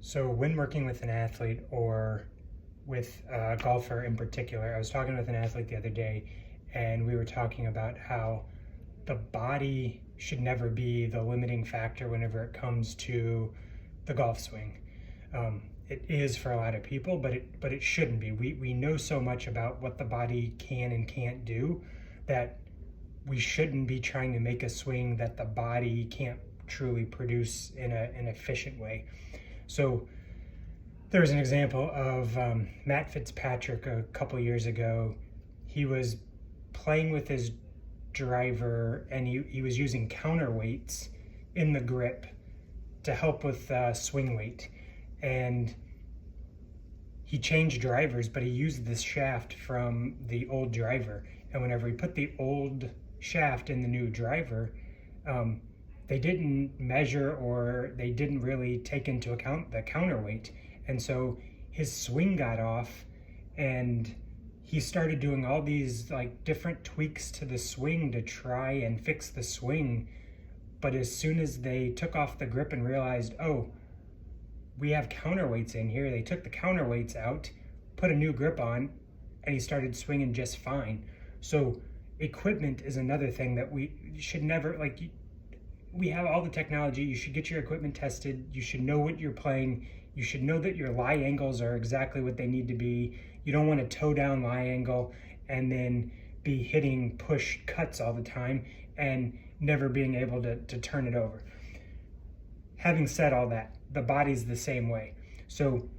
So when working with an athlete or with a golfer in particular, I was talking with an athlete the other day and we were talking about how the body should never be the limiting factor whenever it comes to the golf swing. It is for a lot of people, but it shouldn't be. We know so much about what the body can and can't do that we shouldn't be trying to make a swing that the body can't truly produce in an efficient way. So there's an example of Matt Fitzpatrick a couple years ago. He was playing with his driver and he was using counterweights in the grip to help with swing weight. And he changed drivers, but he used this shaft from the old driver. And whenever he put the old shaft in the new driver, they didn't measure or they didn't really take into account the counterweight. And so his swing got off and he started doing all these like different tweaks to the swing to try and fix the swing. But as soon as they took off the grip and realized, oh, we have counterweights in here, they took the counterweights out, put a new grip on, and he started swinging just fine. So equipment is another thing that we should never, we have all the technology. You should get your equipment tested. You should know what you're playing. You should know that your lie angles are exactly what they need to be. You don't want to toe down lie angle and then be hitting push cuts all the time and never being able to turn it over. Having said all that, the body's the same way. So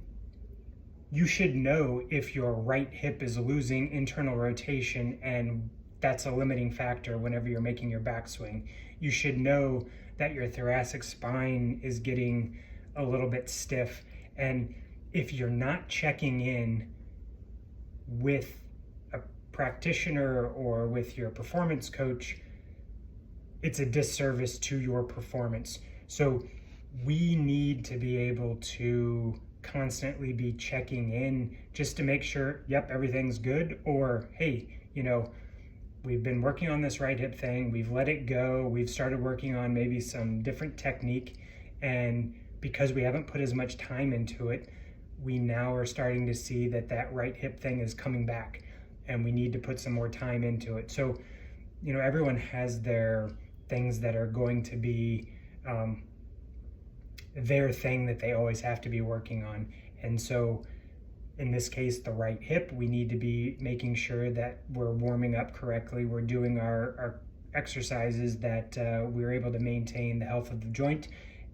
you should know if your right hip is losing internal rotation, and that's a limiting factor whenever you're making your backswing. You should know that your thoracic spine is getting a little bit stiff. And if you're not checking in with a practitioner or with your performance coach, it's a disservice to your performance. So we need to be able to constantly be checking in just to make sure, yep, everything's good, or hey, we've been working on this right hip thing, we've let it go, we've started working on maybe some different technique, and because we haven't put as much time into it, we now are starting to see that right hip thing is coming back and we need to put some more time into it. So, everyone has their things that are going to be their thing that they always have to be working on. And so in this case, the right hip, we need to be making sure that we're warming up correctly. We're doing our exercises that we're able to maintain the health of the joint,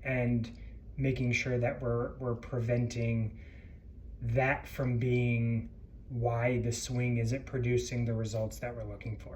and making sure that we're preventing that from being why the swing isn't producing the results that we're looking for.